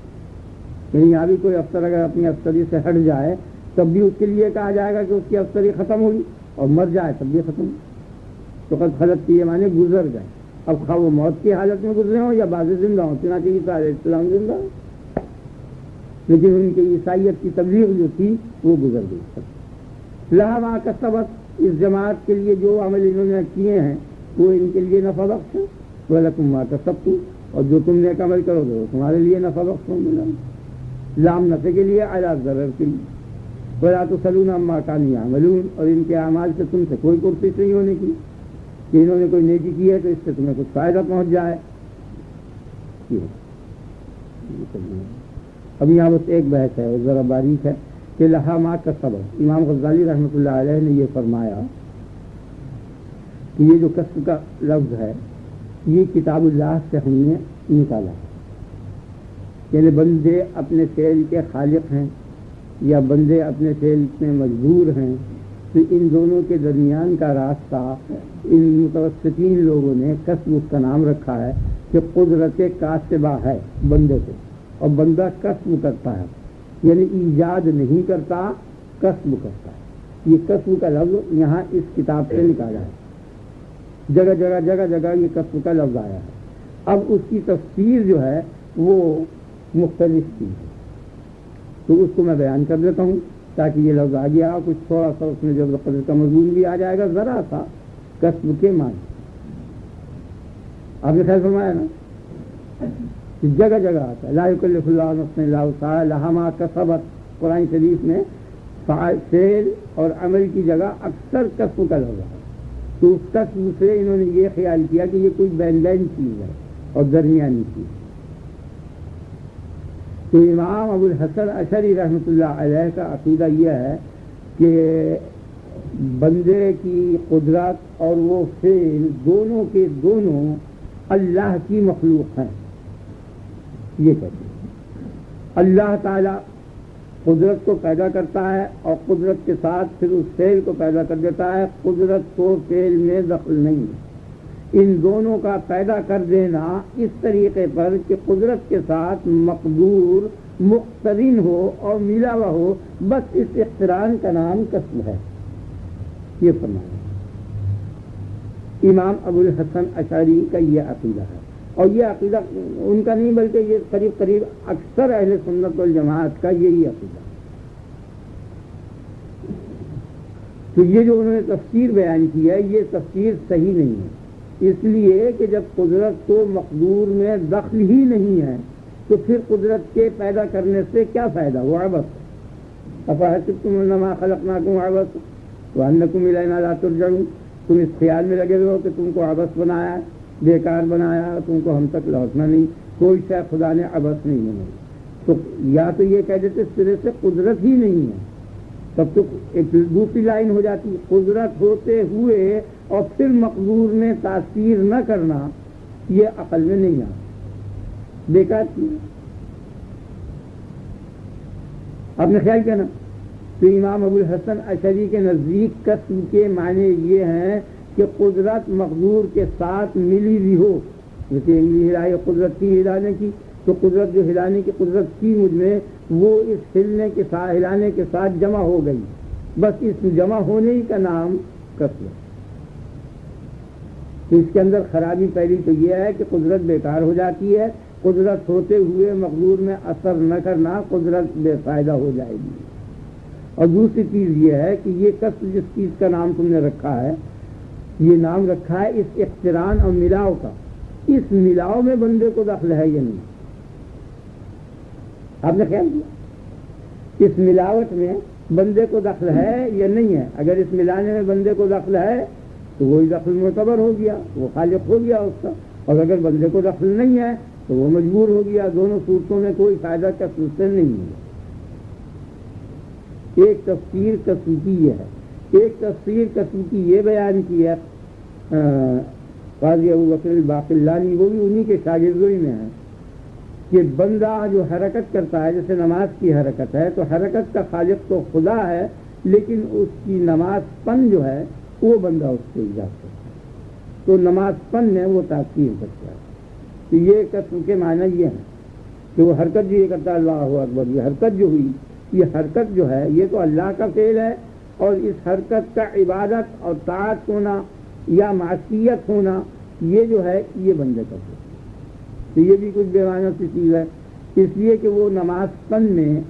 یعنی یہاں بھی کوئی افسر اگر اپنی افسری سے ہٹ جائے تب بھی اس کے لیے کہا جائے گا کہ اس کی افسری ختم ہوئی، اور مر جائے تب بھی ختم ہوئی۔ تو قد خلت کی یہ معنی گزر گئے، اب خواہ وہ موت کی حالت میں گزرے ہوں یا بعض زندہ ہوں، چنانچہ عیسیٰ علیہ السلام زندہ ہوں، لیکن ان کی عیسائیت کی تبلیغ جو تھی وہ گزر گئی۔ لہا ما کسبت، اس جماعت کے لیے جو عمل انہوں نے کیے ہیں وہ ان کے لیے نفع بخش ہے، وَلَكُمْ مَا كَسَبْتُمْ، اور جو تم نیک عمل کرو گے وہ تمہارے لیے نفع بخش ہوں گے، لام نفع کے لیے، علی ضرر کے لیے۔ وَلَا تُسْأَلُونَ عَمَّا كَانُوا يَعْمَلُونَ، اور ان کے اعمال سے تم سے کوئی پرسش نہیں ہونے کی کہ انہوں نے کوئی نیکی کی ہے تو اس سے تمہیں کچھ فائدہ پہنچ جائے۔ اب یہاں بس ایک بحث ہے وہ ذرا باریک ہے کہ لہا ما کسبت، امام غزالی رحمۃ اللہ علیہ نے یہ فرمایا کہ یہ جو کسب کا لفظ ہے یہ کتاب اللہ سے ہم نے نکالا، یعنی بندے اپنے فعل کے خالق ہیں یا بندے اپنے فعل میں مجبور ہیں، تو ان دونوں کے درمیان کا راستہ ان متوسطین لوگوں نے کسب اس کا نام رکھا ہے کہ قدرت کاسبہ ہے بندے کو، اور بندہ کسب کرتا ہے، یعنی ایجاد نہیں کرتا، کسب کرتا ہے۔ یہ کسب کا لفظ یہاں اس کتاب سے نکالا ہے، جگہ جگہ جگہ جگہ یہ کسب کا لفظ آیا ہے۔ اب اس کی تفسیر جو ہے وہ مختلف تھی، تو اس کو میں بیان کر دیتا ہوں تاکہ یہ لفظ آ گیا، کچھ تھوڑا سا اس میں جبر قدر کا مضمون بھی آ جائے گا، ذرا سا کسب کے معنی آپ نے خیال فرمایا نا، جگہ جگہ آتا ہے، لا یکلف اللہ نفسا الا وسعہا لہا ما کسبت، قرآن شریف میں فعل اور عمل کی جگہ اکثر کسب کا لفظ ہے، تو اس کسب سے انہوں نے یہ خیال کیا کہ یہ کوئی بین بین چیز ہے اور درمیانی چیز۔ تو امام ابو الحسن اشعری رحمۃ اللہ علیہ کا عقیدہ یہ ہے کہ بندے کی قدرت اور وہ فعل دونوں کے دونوں اللہ کی مخلوق ہیں۔ یہ کہتے ہیں اللہ تعالیٰ قدرت کو پیدا کرتا ہے اور قدرت کے ساتھ پھر اس فعل کو پیدا کر دیتا ہے، قدرت کو فعل میں دخل نہیں ہے۔ ان دونوں کا پیدا کر دینا اس طریقے پر کہ قدرت کے ساتھ مقدور مقترن ہو اور ملا ہوا ہو، بس اس اقتران کا نام کسب ہے، یہ فرمایا۔ امام ابو الحسن اشعری کا یہ عقیدہ ہے، اور یہ عقیدہ ان کا نہیں بلکہ یہ قریب قریب اکثر اہل سنت والجماعت کا یہی عقیدہ۔ تو یہ جو انہوں نے تفسیر بیان کی ہے یہ تفسیر صحیح نہیں ہے، اس لیے کہ جب قدرت کو مقدور میں دخل ہی نہیں ہے تو پھر قدرت کے پیدا کرنے سے کیا فائدہ؟ وہ عبث، افحسبتم انما خلقناکم عبثا وانکم الینا لا ترجعون، تم اس خیال میں لگے ہوئے ہو کہ تم کو عبث بنایا ہے، بیکار بنایا، تم کو ہم تک لوٹنا نہیں، کوئی شے خدا نے عبث نہیں بنائی۔ تو یا تو یہ کہہ دیتے سرے سے قدرت ہی نہیں ہے، تب تو ایک دوسری لائن ہو جاتی، قدرت ہوتے ہوئے اور پھر مقدور میں تاثیر نہ کرنا، یہ عقل میں نہیں آتا، بیکار چیز۔ آپ نے خیال کیا نا؟ تو امام ابو الحسن اشعری کے نزدیک کسب کے معنی یہ ہیں کہ قدرت مقدور کے ساتھ ملی ہوئی ہو، جیسے ہلائی قدرت کی ہلانے کی، تو قدرت جو ہلانے کی قدرت کی مجھ میں وہ اس ہلنے کے ساتھ ہلانے کے ساتھ جمع ہو گئی، بس اس جمع ہونے ہی کا نام کسب ہے۔ تو اس کے اندر خرابی پہلی تو یہ ہے کہ قدرت بیکار ہو جاتی ہے، قدرت ہوتے ہوئے مقدور میں اثر نہ کرنا، قدرت بے فائدہ ہو جائے گی۔ اور دوسری چیز یہ ہے کہ یہ کسب جس چیز کا نام تم نے رکھا ہے، یہ نام رکھا ہے اس اقتران اور ملاؤ کا، اس ملاؤ میں بندے کو دخل ہے یا نہیں؟ آپ نے خیال کیا اس ملاوٹ میں بندے کو دخل ہے یا نہیں ہے؟ اگر اس ملانے میں بندے کو دخل ہے تو وہی دخل معتبر ہو گیا، وہ خالق ہو گیا اس کا، اور اگر بندے کو دخل نہیں ہے تو وہ مجبور ہو گیا۔ دونوں صورتوں میں کوئی فائدہ کسب سے نہیں ہے۔ ایک تفسیر کسب کی یہ ہے، ایک تفسیر کسب کی یہ بیان کی ہے قاضی ابو بکر الباقلانی، وہ بھی انہی کے شاگردوں میں ہے، کہ بندہ جو حرکت کرتا ہے، جیسے نماز کی حرکت ہے تو حرکت کا خالق تو خدا ہے، لیکن اس کی نماز پن جو ہے وہ بندہ اس سے ایجاد کرتا ہے، تو نماز پن میں وہ تاثیر کرتا ہے۔ تو یہ قسم کے معنی یہ ہیں کہ وہ حرکت جو یہ کرتا ہے اللہ اکبر، یہ حرکت جو ہوئی، یہ حرکت جو ہے یہ تو اللہ کا فعل ہے، اور اس حرکت کا عبادت اور طاعت ہونا یا معصیت ہونا یہ جو ہے یہ بندے کا فعل ہے۔ تو یہ بھی کچھ بیوانہ سی چیز ہے، اس لیے کہ وہ نماز پن میں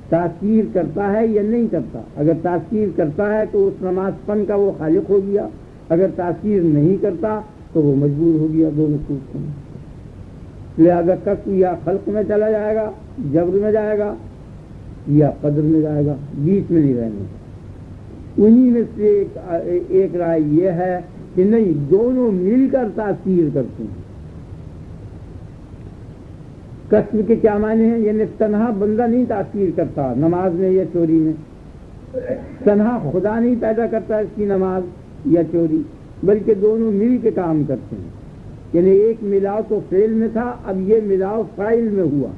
تاثیر کرتا ہے یا نہیں کرتا۔ اگر تاثیر کرتا ہے تو اس نماز پن کا وہ خالق ہو گیا، اگر تاثیر نہیں کرتا تو وہ مجبور ہو گیا، دونوں صورت میں۔ لہذا کسب یا خلق میں چلا جائے گا، جبر میں جائے گا، یا قدر میں جائے گا، بیچ میں نہیں رہنے گا۔ انہی میں سے ایک رائے یہ ہے کہ نہیں، دونوں مل کر تاثیر کرتے ہیں۔ کسب کے کیا معنی ہیں؟ یعنی تنہا بندہ نہیں تاثیر کرتا نماز میں یا چوری میں، تنہا خدا نہیں پیدا کرتا اس کی نماز یا چوری، بلکہ دونوں مل کے کام کرتے ہیں۔ یعنی ایک ملاؤ تو فعل میں تھا، اب یہ ملاؤ فاعل میں ہوا،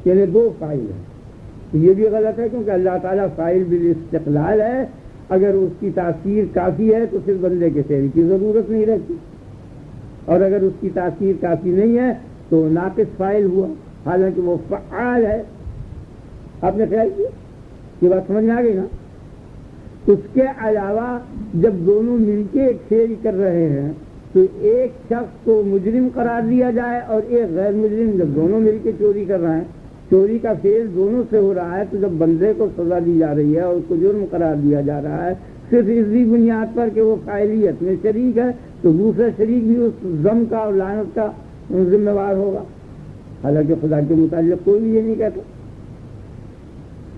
یعنی دو فاعل ہیں۔ یہ بھی غلط ہے کیونکہ اللہ تعالیٰ فاعل بالاستقلال ہے، اگر اس کی تاثیر کافی ہے تو پھر بندے کے فعل کی ضرورت نہیں رہتی، اور اگر اس کی تاثیر کافی نہیں ہے تو ناقص فاعل ہوا، حالانکہ وہ فعال ہے۔ آپ نے خیال کیا یہ بات سمجھ میں آ گئی نا؟ اس کے علاوہ جب دونوں مل کے ایک فعل کر رہے ہیں تو ایک شخص کو مجرم قرار دیا جائے اور ایک غیر مجرم، جب دونوں مل کے چوری کر رہے ہیں، چوری کا فعل دونوں سے ہو رہا ہے، تو جب بندے کو سزا دی جا رہی ہے اور اس کو جرم قرار دیا جا رہا ہے صرف اسی بنیاد پر کہ وہ فاعلیت میں شریک ہے، تو دوسرا شریک بھی اس ذم کا اور لعنت کا ذمہ وار ہوگا، حالانکہ خدا کے متعلق کوئی بھی یہ نہیں کہتا۔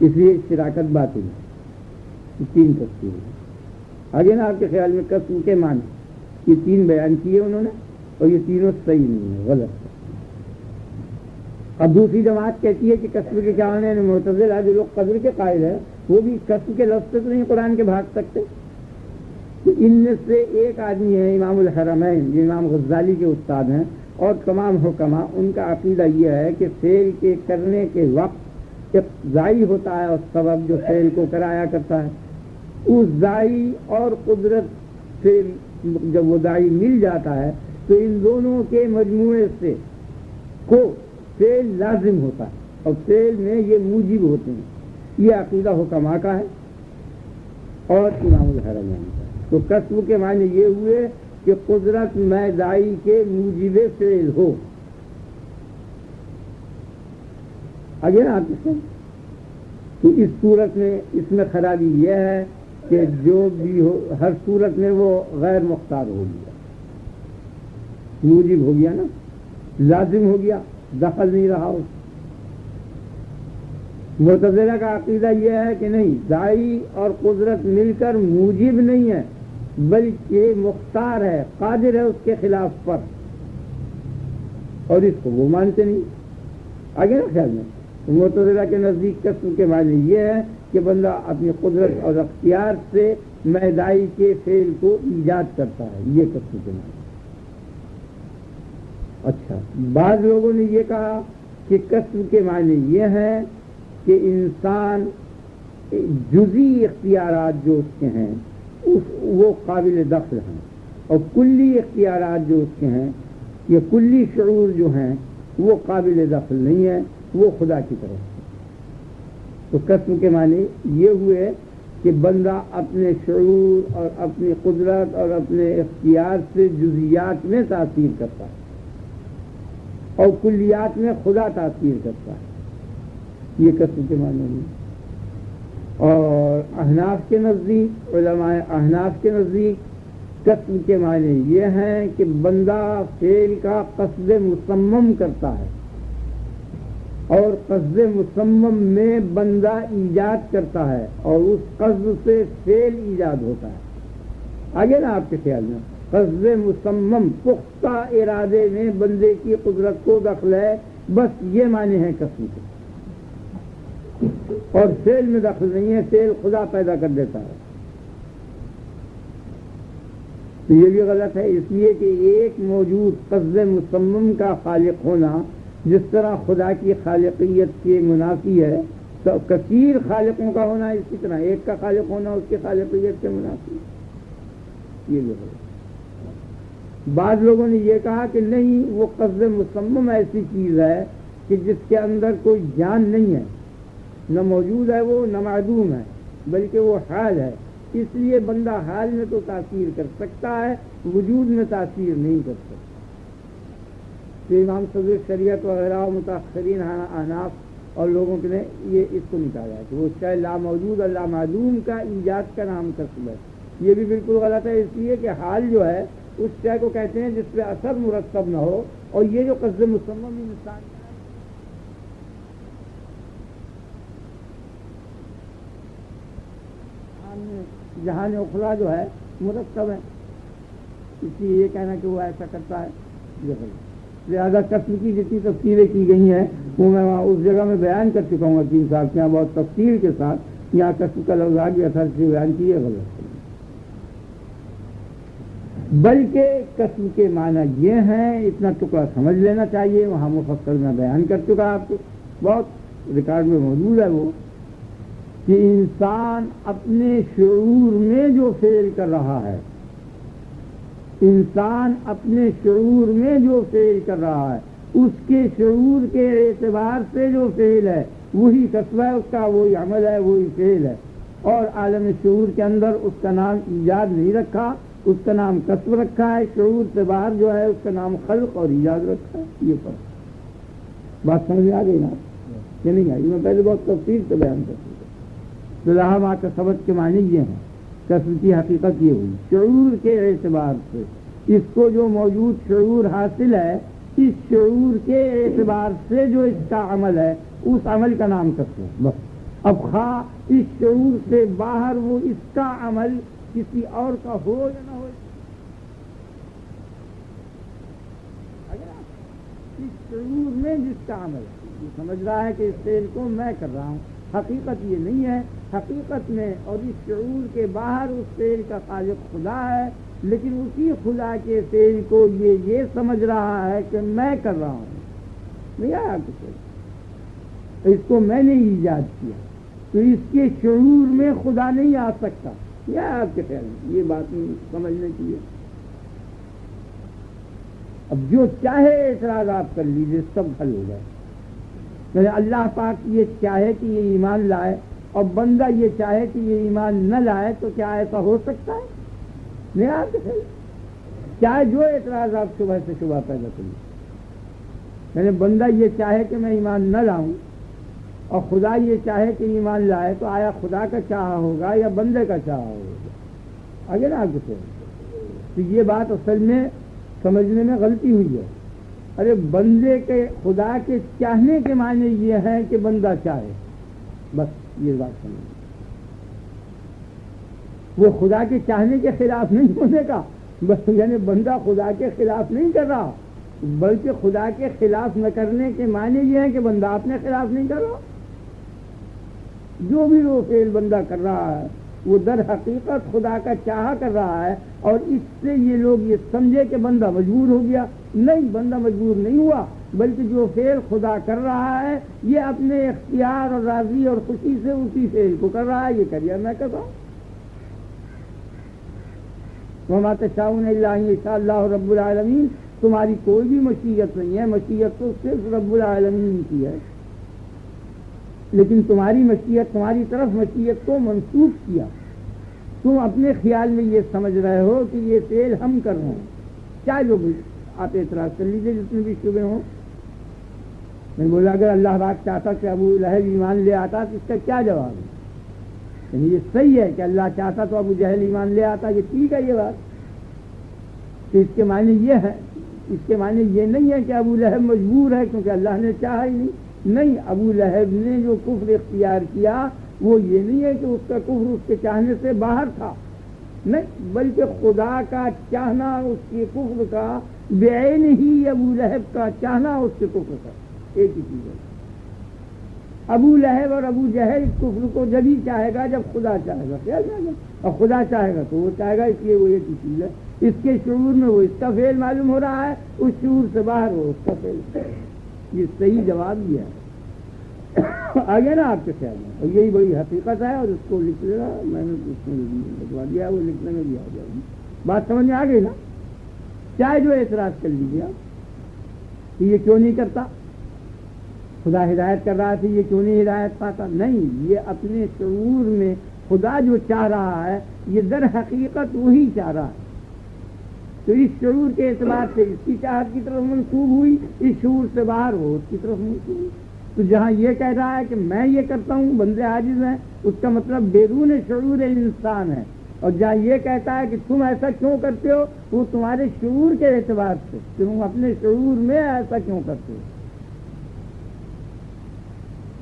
اس لیے شراکت باطل ہے۔ تین تفسیر آگے نا آپ کے خیال میں قسم کے معنی یہ تین بیان کیے انہوں نے، اور یہ تینوں صحیح نہیں ہے، غلط ہے۔ اب دوسری جماعت کہتی ہے کہ قسم کے کیا معنی ہے؟ معتزلہ جو لوگ قدر کے قائل ہے وہ بھی قسم کے لفظ سے تو نہیں قرآن کے بھاگ سکتے۔ تو ان میں سے ایک آدمی ہے امام الحرمین جو امام غزالی کے استاد ہیں، اور تمام حکماء ان کا عقیدہ یہ ہے کہ فعل کے کرنے کے وقت اقتضائی ہوتا ہے، اور سبب جو فعل کو کرایا کرتا ہے، اس داعی اور قدرت سے جب وہ داعی مل جاتا ہے تو ان دونوں کے مجموعے سے کو فعل لازم ہوتا ہے، اور فعل میں یہ موجب ہوتے ہیں۔ یہ عقیدہ حکماء کا ہے اور امام الحرمین کا ہے۔ تو قسم کے معنی یہ ہوئے کہ قدرت میں داعی کے موجب فعل ہو۔ آگے نا آپ سے تو اس صورت میں اس میں خرابی یہ ہے کہ جو بھی ہو ہر صورت میں وہ غیر مختار ہو گیا، موجب ہو گیا نا، لازم ہو گیا، دخل نہیں رہا اس۔ معتزلہ کا عقیدہ یہ ہے کہ نہیں، داعی اور قدرت مل کر موجب نہیں ہے بلکہ مختار ہے، قادر ہے اس کے خلاف پر، اور اس کو وہ مانتے نہیں۔ آگے نا خیال میں معتزلہ کے نزدیک قسم کے معنی یہ ہے کہ بندہ اپنی قدرت اور اختیار سے داعی کے فعل کو ایجاد کرتا ہے، یہ قسم کے معنی۔ اچھا، بعض لوگوں نے یہ کہا کہ قسم کے معنی یہ ہے کہ انسان جزئی اختیارات جو اس کے ہیں وہ قابل دخل ہیں، اور کلی اختیارات جو اس کے ہیں یا کلی شعور جو ہیں وہ قابل دخل نہیں ہے، وہ خدا کی طرف سے۔ تو قسم کے معنی یہ ہوئے کہ بندہ اپنے شعور اور اپنی قدرت اور اپنے اختیار سے جزیات میں تاثیر کرتا ہے، اور کلیات میں خدا تاثیر کرتا ہے، یہ قسم کے معنی نہیں۔ اور احناف کے نزدیک، علماء احناف کے نزدیک قسم کے معنی یہ ہیں کہ بندہ فعل کا قصد مصمم کرتا ہے، اور قصد مصمم میں بندہ ایجاد کرتا ہے، اور اس قصد سے فعل ایجاد ہوتا ہے۔ آگے نا آپ کے خیال میں قصد مصمم، پختہ ارادے میں بندے کی قدرت کو دخل ہے، بس یہ معنی ہے قسم کے، اور فعل میں دخل نہیں ہے، فعل خدا پیدا کر دیتا ہے۔ تو یہ بھی غلط ہے، اس لیے کہ ایک موجود قصد مصمم کا خالق ہونا جس طرح خدا کی خالقیت کے منافی ہے، تو کثیر خالقوں کا ہونا اسی طرح ایک کا خالق ہونا اس کے خالقیت کے مناسب. یہ جو ہے بعض لوگوں نے یہ کہا کہ نہیں وہ قصد مصمم ایسی چیز ہے کہ جس کے اندر کوئی جان نہیں ہے، نہ موجود ہے وہ نہ معدوم ہے، بلکہ وہ حال ہے، اس لیے بندہ حال میں تو تاثیر کر سکتا ہے، وجود میں تاثیر نہیں کر سکتا. تو امام صدر شریعت وغیرہ متاخرین احناف اور لوگوں نے یہ اس کو نکالا ہے کہ وہ شے لا موجود اور لا معدوم کا ایجاد کا نام کسب ہے. یہ بھی بالکل غلط ہے، اس لیے کہ حال جو ہے اس شے کو کہتے ہیں جس پہ اثر مرتب نہ ہو، اور یہ جو قصد مصمم انسان جہان اخلا جو ہے مرتب ہے، اس لیے یہ کہنا کہ وہ ایسا کرتا ہے یہ غلط. لہٰذا قسم کی جتنی تفصیلیں کی گئی ہیں وہ میں وہاں اس جگہ میں بیان کر چکا ہوں حکیم صاحب کے یہاں بہت تفصیل کے ساتھ. یہاں قسم کا لفظ آگے اثر سے بیان کیے غلط، بلکہ قسم کے معنی یہ ہیں، اتنا ٹکڑا سمجھ لینا چاہیے. وہاں مفصل میں بیان کر چکا آپ کو، بہت ریکارڈ میں موجود ہے وہ، کہ انسان اپنے شعور میں جو فعل کر رہا ہے، انسان اپنے شعور میں جو فعل کر رہا ہے، اس کے شعور کے اعتبار سے جو فعل ہے وہی کسب ہے، اس کا وہی عمل ہے، وہی فعل ہے. اور عالم شعور کے اندر اس کا نام ایجاد نہیں رکھا، اس کا نام کسب رکھا ہے. شعور سے باہر جو ہے اس کا نام خلق اور ایجاد رکھا ہے. یہ فرق بات سمجھ میں آ گئی نا؟ یہ نہیں آئی، میں پہلے بہت تفصیل سے بیان کرتا ہوں. صلاح ماں کا سبق کے معنی یہ ہیں، کسب کی حقیقت یہ ہوئی شعور کے اعتبار سے. اس کو جو موجود شعور حاصل ہے، اس شعور کے اعتبار سے جو اس کا عمل ہے، اس عمل کا نام کسب ہے بس. اب خواہ اس شعور سے باہر وہ اس کا عمل کسی اور کا ہو یا نہ ہو، اس شعور میں جس کا عمل ہے، یہ سمجھ رہا ہے کہ اس فعل کو میں کر رہا ہوں. حقیقت یہ نہیں ہے، حقیقت میں اور اس شعور کے باہر اس فعل کا خالق خدا ہے، لیکن اسی خدا کے فعل کو یہ سمجھ رہا ہے کہ میں کر رہا ہوں. نہیں آیا کچھ، اس کو میں نے ایجاد کیا، تو اس کے شعور میں خدا نہیں آ سکتا. یہ آپ کے خیال میں یہ بات سمجھنے کی ہے. اب جو چاہے اعتراضات کر لیجیے، سب حل ہو جائے. یعنی اللہ پاک یہ چاہے کہ یہ ایمان لائے اور بندہ یہ چاہے کہ یہ ایمان نہ لائے، تو کیا ایسا ہو سکتا ہے؟ نہیں آپ کے خیال چاہے جو اعتراضات شبہ سے شبہ پیدا کر لیے، یعنی بندہ یہ چاہے کہ میں ایمان نہ لاؤں اور خدا یہ چاہے کہ ایمان لائے، تو آیا خدا کا چاہا ہوگا یا بندے کا چاہا ہوگا؟ آگے نا آپ کو تو یہ بات اصل میں سمجھنے میں غلطی ہوئی ہے. ارے بندے کے خدا کے چاہنے کے معنی یہ ہے کہ بندہ چاہے، بس یہ بات سمجھ. وہ خدا کے چاہنے کے خلاف نہیں ہونے کا، بس یعنی بندہ خدا کے خلاف نہیں کر رہا، بلکہ خدا کے خلاف نہ کرنے کے معنی یہ ہے کہ بندہ اپنے خلاف نہیں کر رہا. جو بھی وہ فعل بندہ کر رہا ہے وہ در حقیقت خدا کا چاہا کر رہا ہے، اور اس سے یہ لوگ یہ سمجھے کہ بندہ مجبور ہو گیا. نہیں، بندہ مجبور نہیں ہوا، بلکہ جو فعل خدا کر رہا ہے یہ اپنے اختیار اور راضی اور خوشی سے اسی فعل کو کر رہا ہے. یہ کریے میں کہتا ہوں وَمَا تَشَاءُونَ إِلَّا أَن يَشَاءَ اللَّهُ رَبُّ الْعَالَمِينَ. تمہاری کوئی بھی مشیت نہیں ہے، مشیت تو صرف رب العالمین کی ہے، لیکن تمہاری مشیت، تمہاری طرف مشیت کو منسوخ کیا. تم اپنے خیال میں یہ سمجھ رہے ہو کہ یہ فعل ہم کر رہے ہیں. کیا جو بھی آپ اعتراض کر لیجیے جتنے بھی شبے ہوں. میں بولا اگر اللہ پاک چاہتا کہ ابو لہب ایمان لے آتا تو اس کا کیا جواب ہے؟ یعنی یہ صحیح ہے کہ اللہ چاہتا تو ابو جہل ایمان لے آتا، یہ ٹھیک ہے یہ بات. تو اس کے معنی یہ ہے، اس کے معنی یہ نہیں ہے کہ ابو لہب مجبور ہے کیونکہ اللہ نے چاہا ہی نہیں. ابو لہب نے جو کفر اختیار کیا وہ یہ نہیں ہے کہ اس کا کفر اس کے چاہنے سے باہر تھا، نہیں، بلکہ خدا کا چاہنا اس کے کفر کا بعین ہی ابو لہب کا چاہنا اس کے کفر کا ایک ہی چیز ہے. ابو لہب اور ابو جہل کفر کو جب ہی چاہے گا جب خدا چاہے گا، خیال میں، اور خدا چاہے گا تو وہ چاہے گا، اس لیے وہ ایک ہی چیز ہے. اس کے شعور میں وہ اس کا فعل معلوم ہو رہا ہے، اس شعور سے باہر وہ اس کا فعل. یہ صحیح جواب دیا ہے. آگے نا آپ کے خیال میں، اور یہی بڑی حقیقت ہے، اور اس کو لکھ لینا، میں نے اس میں لکھوا دیا، وہ لکھنے میں بھی آ جائے گی، بات سمجھ میں آ گئی نا؟ چاہے جو اعتراض کر لیجیے آپ کہ یہ کیوں نہیں کرتا، خدا ہدایت کر رہا تھا، یہ کیوں نہیں ہدایت پاتا؟ نہیں، یہ اپنے شعور میں خدا جو چاہ رہا ہے یہ در حقیقت وہی چاہ رہا ہے، تو اس شعور کے اعتبار سے اس کی چاہت کی طرف منسوب ہوئی، اس شعور سے باہر وہ اس کی طرف منسوب ہوئی۔ تو جہاں یہ کہہ رہا ہے کہ میں یہ کرتا ہوں، بندے عاجز ہیں، اس کا مطلب بیرون شعور انسان ہے، اور جہاں یہ کہتا ہے کہ تم ایسا کیوں کرتے ہو، وہ تمہارے شعور کے اعتبار سے، تم اپنے شعور میں ایسا کیوں کرتے ہو،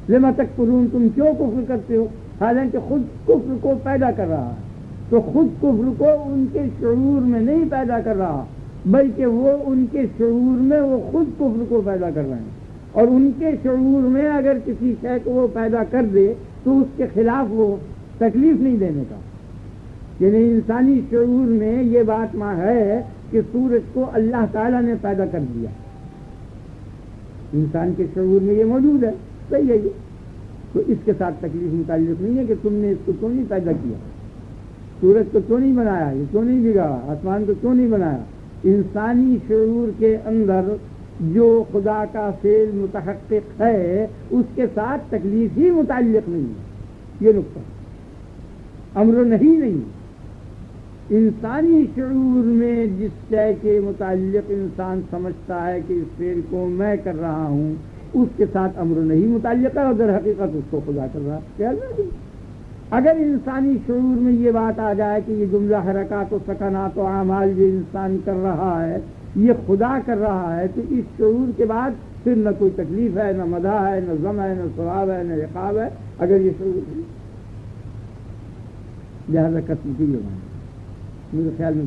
لما تکفرون، تم کیوں کفر کرتے ہو، حالانکہ خود کفر کو پیدا کر رہا ہے، تو خود کفر کو ان کے شعور میں نہیں پیدا کر رہا، بلکہ وہ ان کے شعور میں وہ خود کفر کو پیدا کر رہے ہیں، اور ان کے شعور میں اگر کسی شے کو وہ پیدا کر دے تو اس کے خلاف وہ تکلیف نہیں دینے کا، یعنی انسانی شعور میں یہ بات ہے کہ سورج کو اللہ تعالیٰ نے پیدا کر دیا، انسان کے شعور میں یہ موجود ہے، صحیح ہے یہ، تو اس کے ساتھ تکلیف متعلق نہیں ہے کہ تم نے اس کو کیوں نہیں پیدا کیا، سورج کو کیوں نہیں بنایا، یہ کیوں نہیں بگاڑا، آسمان کو کیوں نہیں بنایا، انسانی شعور کے اندر جو خدا کا فعل متحقق ہے اس کے ساتھ تکلیف ہی متعلق نہیں ہے، یہ نقطہ امر نہیں، انسانی شعور میں جس شے کے متعلق انسان سمجھتا ہے کہ اس فعل کو میں کر رہا ہوں اس کے ساتھ امر نہیں متعلق ہے، اور در حقیقت اس کو خدا کر رہا ہے۔ اگر انسانی شعور میں یہ بات آ جائے کہ یہ جملہ حرکات و سکنات و اعمال جو انسان کر رہا ہے یہ خدا کر رہا ہے، تو اس شعور کے بعد پھر نہ کوئی تکلیف ہے، نہ مدح ہے، نہ ذم ہے، نہ ثواب ہے، نہ عقاب ہے، اگر یہ شعور ہے۔ لہٰذا قتل کی یہ بات میرے خیال میں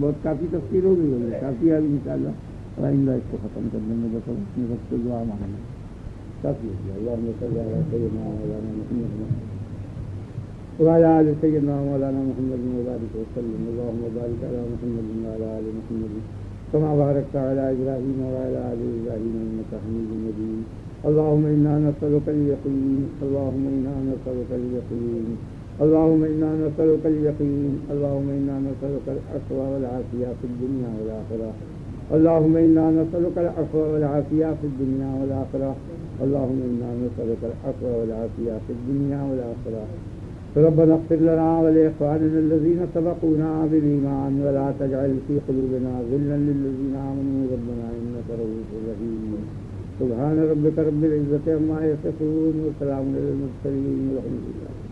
بہت کافی تفصیل ہو گئی ہوگی، کافی ہے انشاءاللہ، اور آئندہ اس کو ختم کر دیں گے، بس اپنے وقت سے دعا مانگیں، کافی ہو گیا۔ اللہم صلی علی سیدنا مولانا محمد وعلى آل سيدنا مولانا محمد وبارك وسلم، اللهم بارك على محمد وعلى آل محمد كما باركت على إبراهيم وعلى آل إبراهيم إنك حميد مجيد۔ اللهم إنا نسألك اليقين، اللهم إنا نسألك اليقين، اللهم إنا نسألك اليقين، اللهم إنا نسألك العفو والعافية في الدنيا والآخرة، اللهم إنا نسألك العفو والعافية في الدنيا والآخرة، اللهم إنا نسألك العفو والعافية في الدنيا والآخرة۔ ربنا اغفر لنا ولإخواننا الذين سبقونا بالإيمان ولا تجعل في قلوبنا غلا للذين آمنوا ربنا إنك رؤوف رحيم۔ سبحان ربك رب العزة عما يصفون وسلام على المرسلين والحمد لله۔